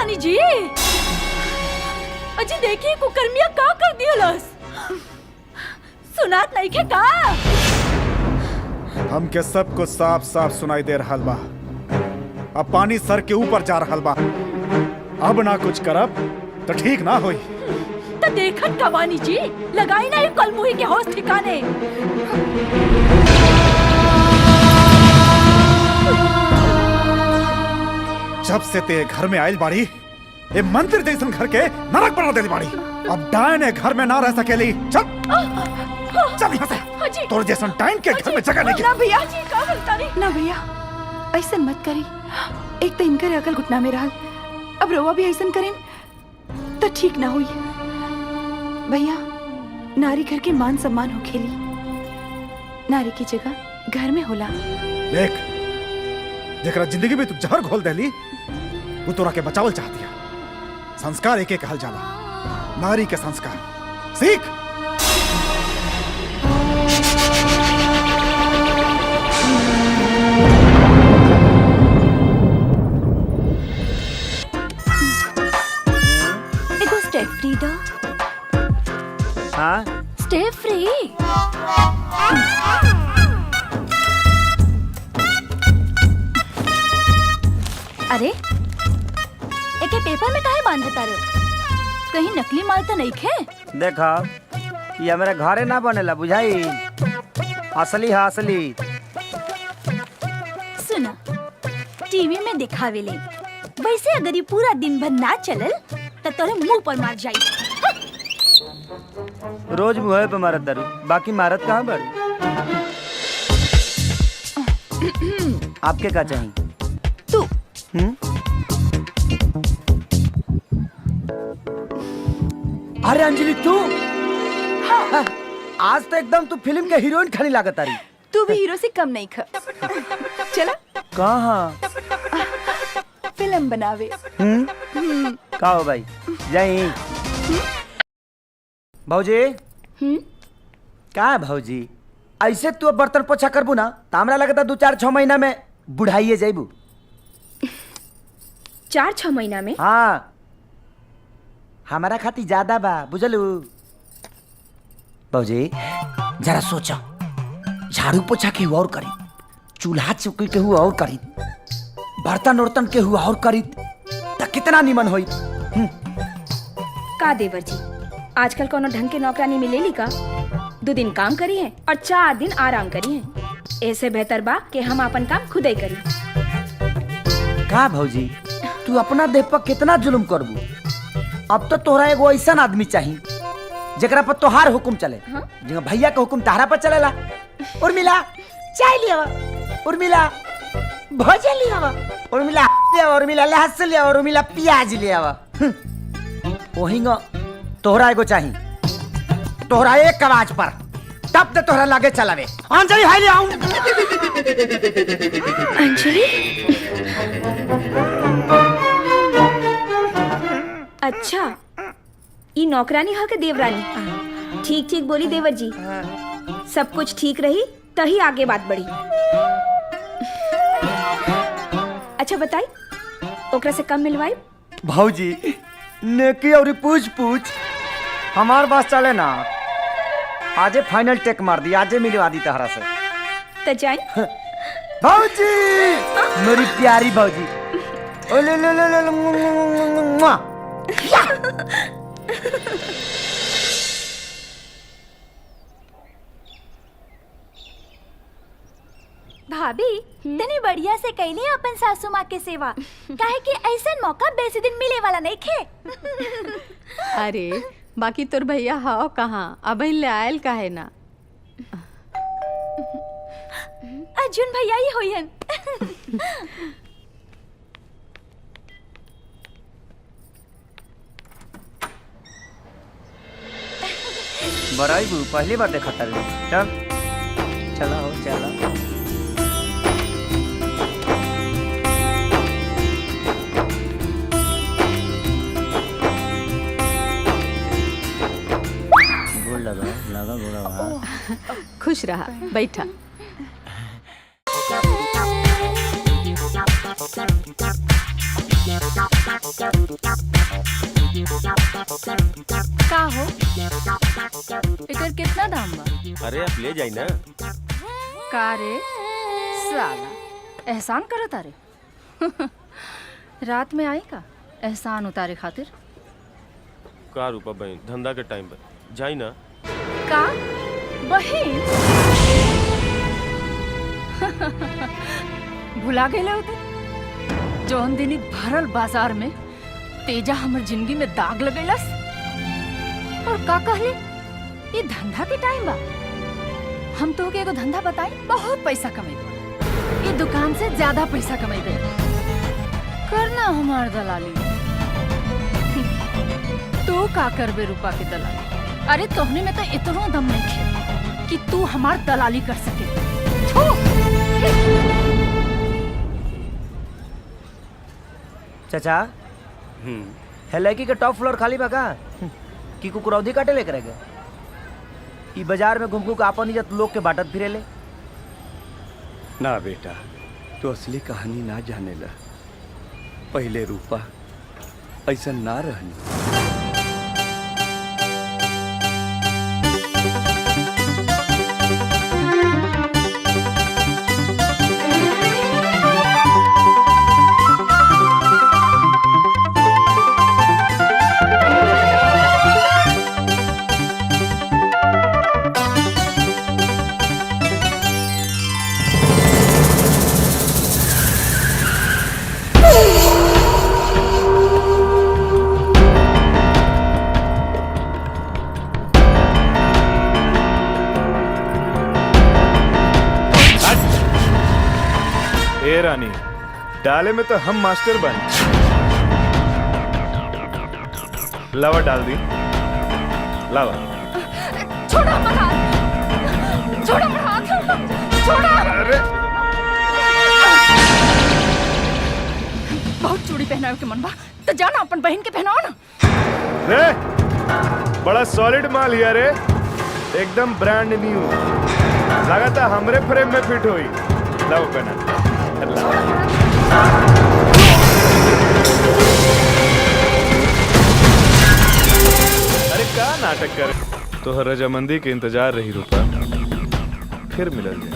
बानी जी। अजी देखिए कुकर्मिया का कर दियलस। सुनात नहीं के का? हमके सब कुछ साफ साफ सुनाई दे रहल बा। अब पानी सर के ऊपर जा रहल बा। अब ना कुछ करब तो ठीक ना होई। तो देखत कवानी जी, लगाई ना ये कलमुही के होश ठिकाने। जब से ते घर में आयल बाड़ी, ये मंदिर जैसन घर के नरक बना देली बाड़ी। अब डायन घर में ना रह सकेली। चल चल यहाँ से। तोर जैसन डायन के घर में जगह नहीं। ना भैया जी का बोलता नहीं। ना भैया ऐसा मत करी। एक तो इनकर अकल घुटना में रहल, अब रोवा भी ऐसा करें तो ठीक ना हुई। भैया नारी घर के मान सम्मान हो खेली, नारी की जगह घर में होला। देख जेकरा जिंदगी में तू जहर घोल देली, वो तोरा के बचावल चाहती है। संस्कार एक एक कहल जाला, नारी के संस्कार सीख। एगो स्टेप फ्री दो। हाँ स्टेप फ्री। अरे एके पेपर में काहे बांध तारे? कहीं नकली माल तो नहीं खे? देखा ये हमारे घरे ना बनेला, बुझाई असली है असली। सुना, टीवी में दिखावे ले, वैसे अगर ये पूरा दिन भर ना चलल तो तोरे मुंह पर मार जाई। रोज मुँह पे मारत दारू, बाकी मारत कहाँ बड़ी। आपके क्या चाहिए? तू अरे अंजलि तू? हाँ। आज तो एकदम तू फिल्म के हीरोइन खानी लागत आ रही। तू भी हीरो से कम नहीं ख। चला कहाँ? फिल्म बनावे। का हो भाई जाई। भौजी का है भौजी? ऐसे तू बर्तन पोछा करबू ना तो हमरा लगता 2-4-6 महीना में बुढ़ाइए जाइबू। 4-6 महीना में? हाँ हमारा खाती ज्यादा बा, बुझलू? भौजी जरा सोचा, झाड़ू पोछा के और करी, चूल्हा चौकी के और करी, बर्तन उर्तन के और करी तो कितना निमन होई। का देवर जी, आजकल कोनो ढंग के नौकरानी मिलेली का? 2 दिन काम करी है और 4 दिन आराम करी है। ऐसे बेहतर बा कि हम अपन काम खुद ही करी। का भौजी तू अपना देह पर कितना जुल्म करबू? अब तो तोहरा एगो ऐसा आदमी चाहिए जेकरा पर तोहार हुकुम चले। जिंगा भैया का हुकुम तारा पर चलेला। उर्मिला चाय लिया, उर्मिला भोजन लिया, उर्मिला लिया, उर्मिला लहसुन लिया, उर्मिला प्याज लिया। वहींगा तोहरा एगो चाहिए, तोहरा एक आवाज पर तब तो तोहरा लागे चलावे। अंजलि हाय ले आऊं। अंजलि अच्छा ये नौकरानी हा के देवरानी? ठीक ठीक बोली देवर जी, सब कुछ ठीक रही तही आगे बात बढ़ी। अच्छा बताई ओकरा से कम मिलवाई? भौजी नेकी और पूछ पूछ हमार बात चले ना। आजे फाइनल टेक मार दी, आजे मिलवा दी तहरा से। तो जाए भौजी मेरी प्यारी भौजी। ओ ले ले ले ले भाभी तनी बढ़िया से कैली अपन सासू माँ के सेवा, काहे कि ऐसा मौका बेसी दिन मिले वाला नहीं खे। अरे बाकी तोर भैया हाओ कहाँ? अब ले आयल काहे ना? अर्जुन भैया ही होयन। बराई बू पहली बार देखा था। चल चला हो चला। गोड़ लगा लगा गोड़ा। खुश रहा, बैठा। का हो एकर कितना दाम बा? अरे आप ले जाई ना। का रे साला एहसान करत तारे रात में आई का एहसान उतारे खातिर? का रूपा बहन धंधा के टाइम पर जाई ना। का बहिन भुला गए होते जौन दिन भरल बाजार में तेजा हमर जिंदगी में दाग लगेलस। और का कहले ये धंधा के टाइम बा। हम तो के एगो धंधा बताई बहुत पैसा कमेबे, ये दुकान से ज्यादा पैसा कमेबे। करना हमार दलाली। तू का करबे रूपा के दलाली? अरे तोहने में तो इतना दम नहीं है कि तू हमार दलाली कर सके। चाचा है लड़की के टॉप फ्लोर खाली बा का कि कुकुरौधी काटे लेकर गए? ई बाजार में घूम घूम के आपन इज्जत लोग के बांटत फिरेले। ना बेटा, तो असली कहानी ना जानेला। पहले रूपा ऐसा ना रहनी। ए रानी, डाले में तो हम मास्टर बन। लावा डाल दी, लावा। छोड़ो हमारा हाथ, छोड़ो हमारा हाथ, छोड़ो। अरे बहुत चूड़ी पहनावे के मन बा तो जाना अपन बहन के पहनाओ ना। रे बड़ा सॉलिड माल हिया रे, एकदम ब्रांड न्यू। लगाता हमरे फ्रेम में फिट होई। लाओ पहना। अरे का नाटक कर तो रजामंदी के इंतजार रही रूपा, फिर मिलल जाए।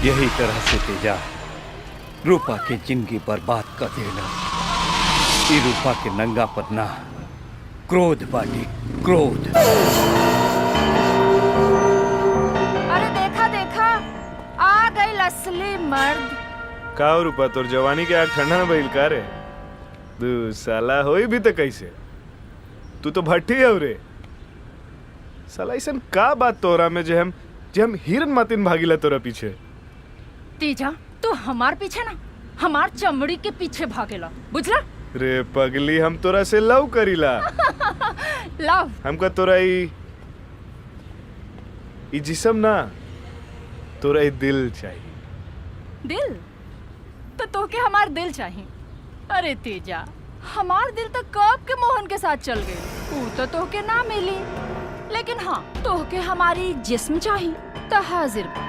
यही तरह से तेजा रूपा के जिंदगी बर्बाद कर देना। ई रूपा के नंगा पन्ना क्रोध बाटी, क्रोध। अरे देखा देखा आ गई असली मर्द। का रूपा तोर जवानी के आग ठंडा न भइल का रे? दू साला होई भी तो कैसे? तू तो भट्टी है रे साला। ऐसन का बात तोरा में जे हम हिरन मातिन भागीला तोरा पीछे। तेजा तू हमार पीछे ना हमार चमड़ी के पीछे भागेला, बुझला? रे पगली, हम तोरा से लव करीला। लव? हमका तोरा ई जिस्म ना, तोरा ई दिल चाहिए। दिल? तो तोके हमार दिल चाहिए। अरे तेजा हमार दिल तो कब के मोहन के साथ चल गए, वो तो तोके ना मिली। लेकिन हाँ तोके हमारी जिस्म चाहिए तो हाजिर बा।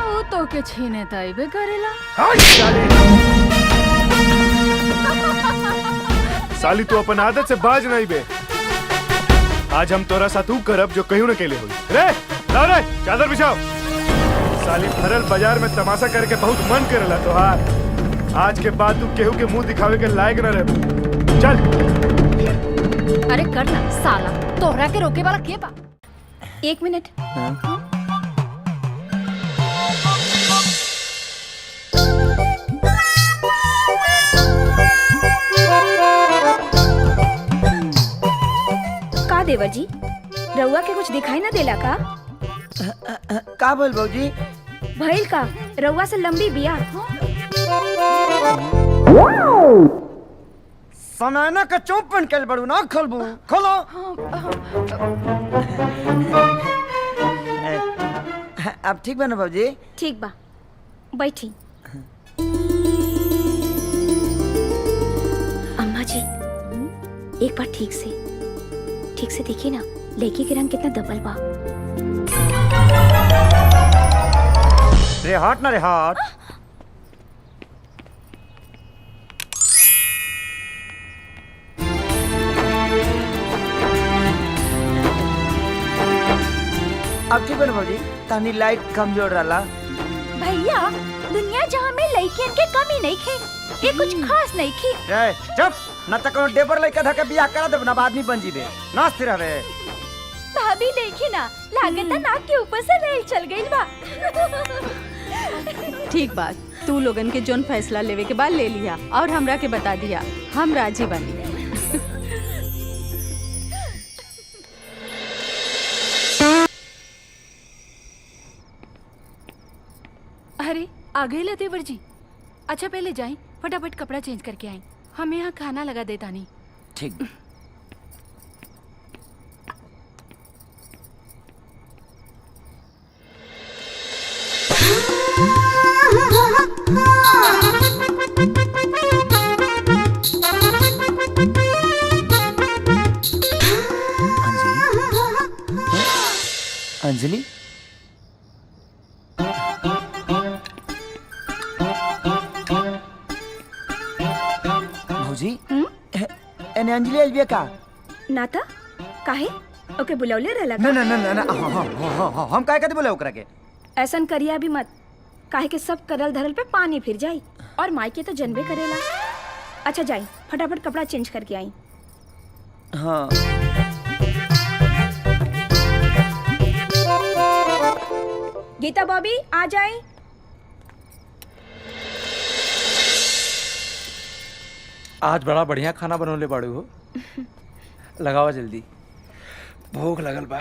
वो तोके छीने ताइबे करेला। साली तू अपन आदत से बाज नहीं बे। आज हम तोरा साथ ऊ करब जो कहीं न केले हुई। रे लाओ रे चादर बिछाओ। साली भरल बाजार में तमाशा करके बहुत मन करेला तोहार। आज के बाद तू केहू के मुंह दिखावे के लायक न रहे। चल। अरे कर ना साला, तोहरा के रोके वाला के बा? एक मिनट। का देवर जी, रउआ के कुछ दिखाई ना देला का? का बोल बाबूजी? भइल का रउआ से लंबी बिया? सनाना का चौप पहन के बड़ू ना खोलबू, खोलो। अब ठीक बा ना बाबूजी? ठीक बा, बैठी। अम्मा जी एक बार ठीक से देखिए ना, लड़की के रंग कितना दबल बा। रे हट ना रे हट। अब ठीक बन भौजी तनी लाइट कमजोर रहा। भैया दुनिया जहाँ में लड़कियन के कमी नहीं खे, ये कुछ खास नहीं खे। चुप न त कोनो डेबर लइका धके बियाह करा देब ना आदमी बन जीबे नाच रहबे। भाभी देखी ना, लागत नाक के ऊपर से रेल चल गई बा। ठीक बात, तू लोगन के जोन फैसला लेवे के बाद ले लिया और हमरा के बता दिया, हम राजी बनी। अरे आ गए ला देवर जी। अच्छा पहले जाएं, फटाफट कपड़ा चेंज करके आएं, हम यहाँ खाना लगा देता नहीं। ठीक। अंजलि भौजी एने अंजलि अलबिया का नाता काहे ओके बुलौले रहला ना ना ना ना हम काहे कहते बोले ओकरा के ऐसन करिया भी मत, काहे के सब करल धरल पे पानी फिर जाई और माई के तो जनबे करेला। अच्छा जाई फटाफट कपड़ा चेंज करके आई। हाँ गीता बॉबी आ जाए। आज बड़ा बढ़िया खाना बनौले बाड़ू हो। लगावा जल्दी, भूख लगल बा।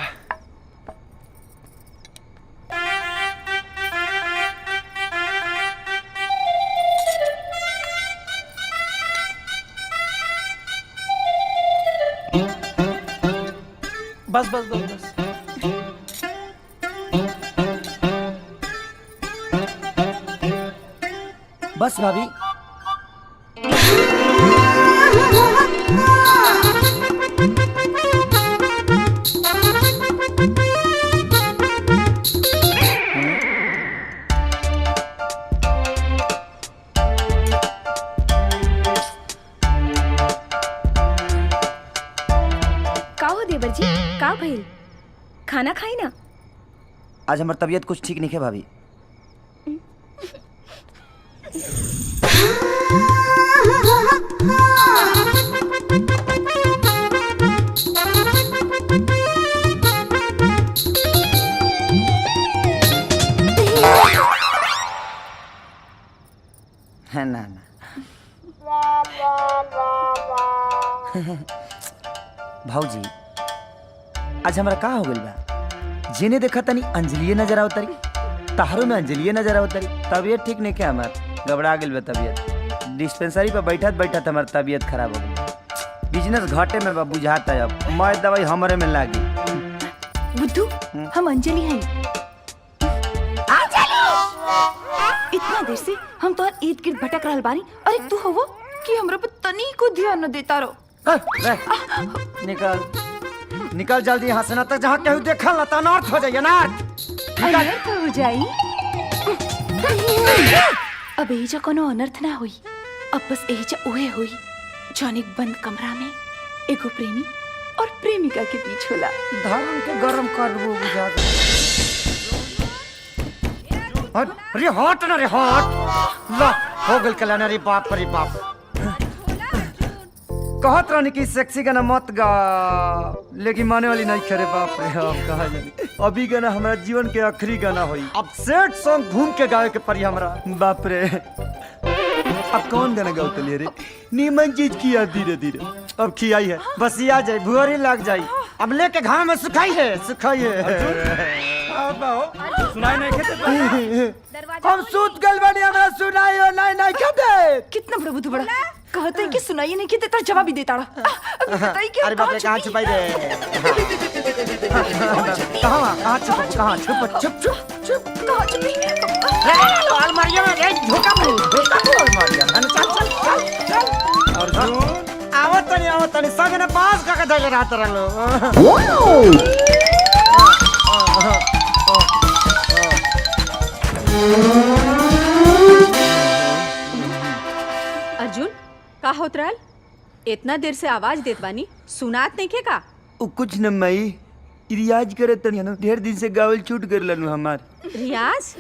बस बस बस बस। बस भाभी। का हो देवर जी, का भइल? खाना खाई ना। आज हमार तबीयत कुछ ठीक नहीं है भाभी। है ना ना भाऊजी आज हमरा का हो गइल बा, जेने देखा तनी अंजलिए नजर आवतरी, तहारो में अंजलिए नजर आवतरी। तबीयत ठीक नहीं क्या हमार, घबरा गेल बा तबीयत। डिस्पेंसरी पे बैठत बैठत हमार तबीयत खराब हो गई। बिजनेस घाटे में बा बुझाता है, अब मैं दवाई हमरे में लागी। बुद्धू हम अंजलि हैं। इतना देर से हम तो ईद गिर्द भटक रहल बानी और एक तू हो वो कि हमरा पर तनी को ध्यान न देता रहो। निकल निकल जल्दी यहाँ से, ना तक जहाँ केहू देखल ना तो अनर्थ हो जाए। अनर्थ अनर्थ हो जाई। अब एजा कोनो अनर्थ ना हुई, अब बस एजा उहे हुई जौन एक बंद कमरा में एगो प्रेमी और प्रेमिका के बीच होला। धर्म के गरम कर वो बुझा। अरे हट ना रे हट। ला हो गल कल्याण रे बाप रे बाप। कहत रहनी कि सेक्सी गाना मत गा, लेकिन माने वाली नहीं करे। बाप रे अब कहा जानी, अभी गाना हमारा जीवन के आखिरी गाना होई। अब सेट सॉन्ग घूम के गावे के पड़ी हमरा। बाप रे अब कौन गाना गाओ तलिए रे? नीमन चीज किया धीरे धीरे, अब खियाई है बस आ जाए, भुअरी लग जाई। अब लेके घाम में सुखाई है सुखाई है। सुनाई नहीं खेते हम सूत गल बनी, हमरा सुनाई हो नहीं नहीं कहते। कितना बड़ा बुद्धू बड़ा कहते हैं कि सुनाइए नहीं कि तेरा जवाब ही देता रहा। अभी बताइए कि अरे बाप रे कहाँ छुपाई रे? कहाँ छुप छुप छुप छुप कहाँ छुपी? अलमारिया में झोंका में अलमारिया में। चल चल चल चल अर्जुन आवत तनी संग ने पास का धैले रहत रहलो। अर्जुन का होत रहल? इतना देर से आवाज देत बानी, सुनात नहीं के का? कुछ न मई रियाज करे तनी ना, ढेर दिन से गावल छूट कर लनु हमार। रियाज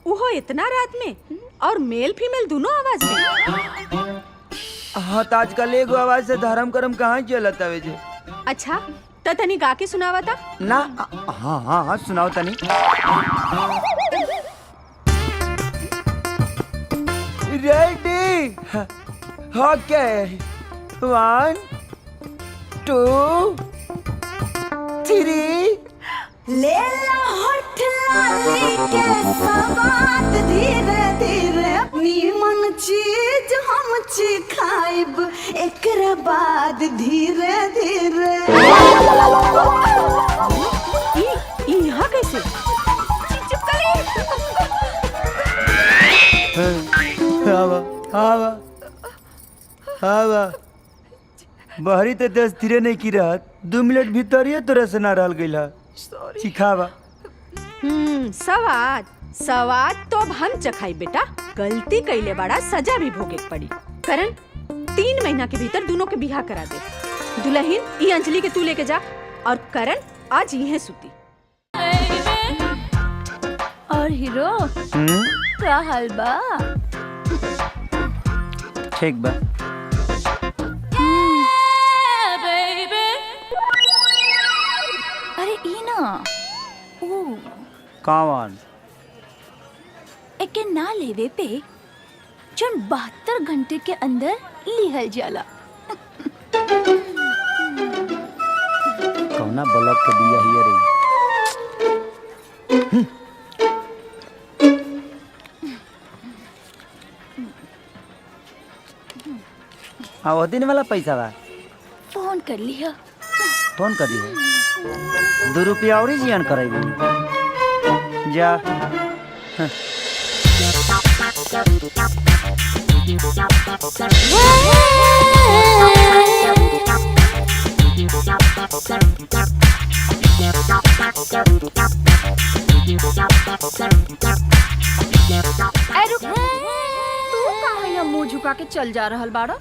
उहो इतना रात में और मेल फीमेल दोनों आवाज में? हाँ तो आजकल एगो आवाज से धर्म करम कहाँ चलत आवे जे। अच्छा त तनी गा के सुनावा था। ना हाँ हाँ हाँ सुनाओ तनी। रेडी ओके 1 2 3 ले ला होठ लाली के सवाद धीरे धीरे नीमन चीज हम खाइब एकरा बाद धीरे धीरे। यहाँ कैसे? हवा हवा हवा बहरी तो 10 धीरे नहीं की रहत 2 मिनट भीतर ये तोरा से ना रहल गइल है। सिखावा। सवाद सवाद तो अब हम चखाई बेटा। गलती कैले बड़ा सजा भी भोगे पड़ी। करण 3 महीना के भीतर दोनों के बिहा करा दे। दुल्हन ई अंजलि के तू लेके जा और करण आज यहीं सुती। और हीरो क्या हाल बा? ठीक बा। अरे ई ना ओ कौन एके ना लेवे पे जन 72 घंटे के अंदर लिहल जाला। कौना ब्लॉक के दिया ही रे। हाँ वो दिन वाला पैसा बा। फोन कर लिया। फोन कर दिया 2 रुपया और ही जियान करेगी जा। मुंह झुका के चल जा रहल बाड़ा।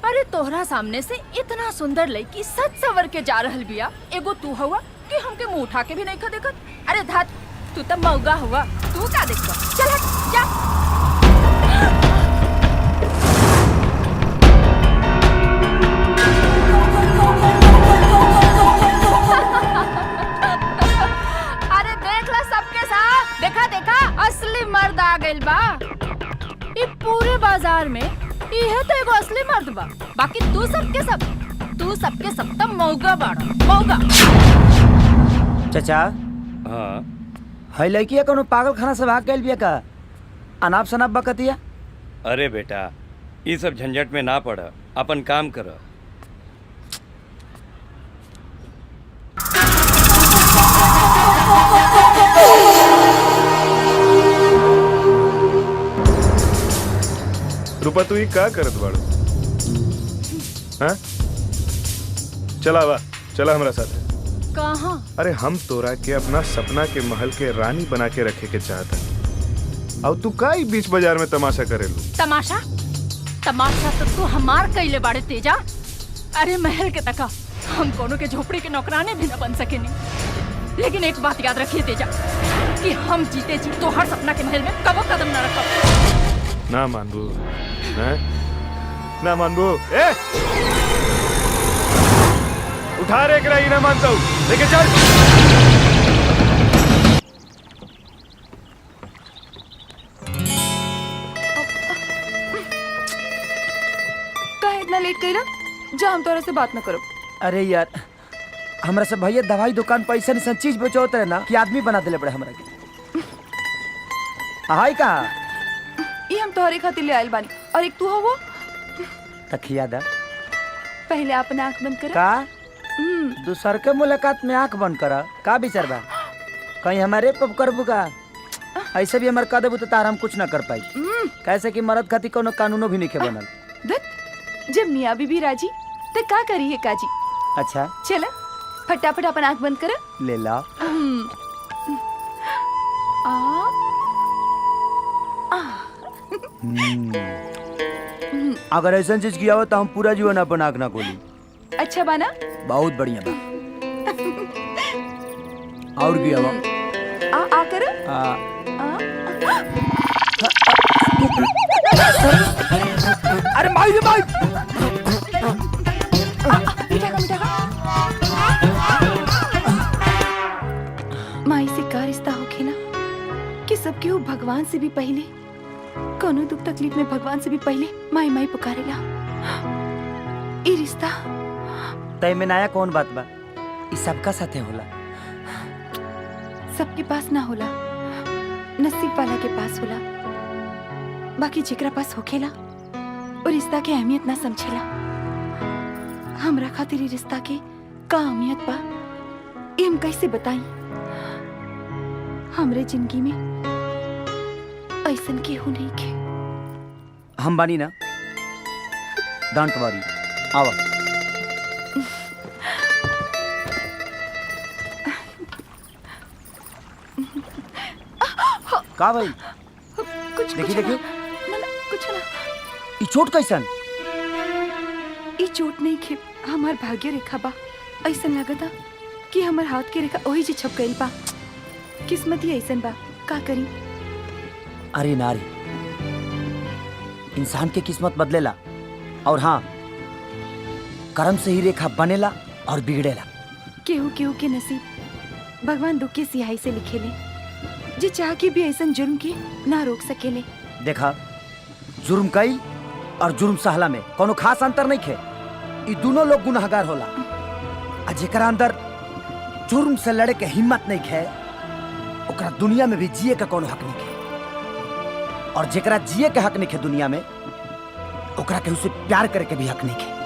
अरे तोहरा सामने से इतना सुंदर लड़की सच सवर के जा रहल बिया। एगो तू हुआ कि हमके मुंह उठा के भी नहीं खा देखत। अरे धात तू तो मौगा हुआ, तू क्या देखता? चल हट जा। अरे देख ला सबके साथ, देखा देखा असली मर्द आ गइल बा। ये पूरे बाजार में यह तो एगो असली मर्द बा। बाकी तू सबके सब तो मौगा बाड़ा, मौगा। चाचा हाँ है लड़की कोनो पागल खाना से भाग गइल बिया का? अनाप शनाप बकतिया। अरे बेटा ये सब झंझट में ना पड़, अपन काम कर। रूपा तू ही का करत बाड़ू? हाँ चला बा, चला हमरा साथ। कहाँ? अरे हम तोरा के अपना सपना के महल के रानी बना के रखे के चाहता। अब तू का ही बीच बाजार में तमाशा करेलू? तमाशा? तमाशा तो तू हमार कइले बाड़े तेजा। अरे महल के तका हम कोनो के झोपड़ी के नौकराने भी न बन सकेनी। लेकिन एक बात याद रखिए तेजा कि हम जीते जी तो हर सपना के महल में कबो कदम न रखब। ना मानबू, ना मानबू। ए उठा रे करा, ना मानता हूँ, लेके चल। का इतना लेट कइला? जा हम तोरा से बात न करो। अरे यार हमरा से भैया दवाई दुकान पर ऐसा नहीं चीज बेचोत रहे ना कि आदमी बना दिले पड़े हमरा के। हाय का ये हम तोहरे खातिर ले आइल बानी और एक तू हो तखिया दा। पहले अपना आंख बंद कर। का दूसर के मुलाकात में आंख बंद करा? का विचार बा? कहीं हमारे पप करबू का? ऐसे भी हमारे कह देबू तो तार हम कुछ ना कर पाई। कैसे कि मर्द खातिर कोनो कानूनो भी नहीं बनल। धत जब मियाँ बीबी राजी तो का करी है काजी। अच्छा चला फटाफट अपन आंख बंद कर। ले ला। अगर ऐसा चीज किया हो तो हम पूरा जीवन अपन आंख ना खोली। अच्छा बाना? बहुत बढ़िया बा। और भी अब आ कर अरे माई रे माई माई से का रिश्ता होखे ना कि सबके वो भगवान से भी पहले कोनो दुख तकलीफ में भगवान से भी पहले माई माई पुकारेला। ई रिश्ता तय में नया कौन बात बा, ई सबका साथे होला। सबके पास ना होला, नसीब वाला के पास होला। बाकी जेकरा पास होखेला और रिश्ता के अहमियत ना समझेला। हमरा खातिर ई रिश्ता के का अहमियत बा ये हम कैसे बताई। हमरे जिंदगी में ऐसन केहू नहीं के। हम बानी ना, डोंट वरी, आवा। का भाई कुछ देखी कुछ देखी ना, ना कुछ ना। ई चोट कैसन? ई चोट नहीं खे, हमार भाग्य रेखा बा। ऐसन लगता कि हमार हाथ के रेखा वही जे छप गइल बा। किस्मत ही ऐसन बा, का करी। अरे नारी, इंसान के किस्मत बदलेला और हाँ, कर्म से ही रेखा बनेला और बिगड़ेला। केहू केहू के नसीब भगवान दुख के सिहाई से लिखेले, जे चाह के भी ऐसन जुर्म के ना रोक सकेले। देखा, जुर्म कई और जुर्म सहला में कोनो खास अंतर नहीं खे। ई दोनों लोग गुनहगार होला। आ जेकरा अंदर जुर्म से लड़े के हिम्मत नहीं खे, ओकरा दुनिया में भी जिए का कोनो हक नहीं खे। और जेकरा जिए के हक नहीं खे दुनिया में, ओकरा केहू से प्यार करे के भी हक नहीं खे।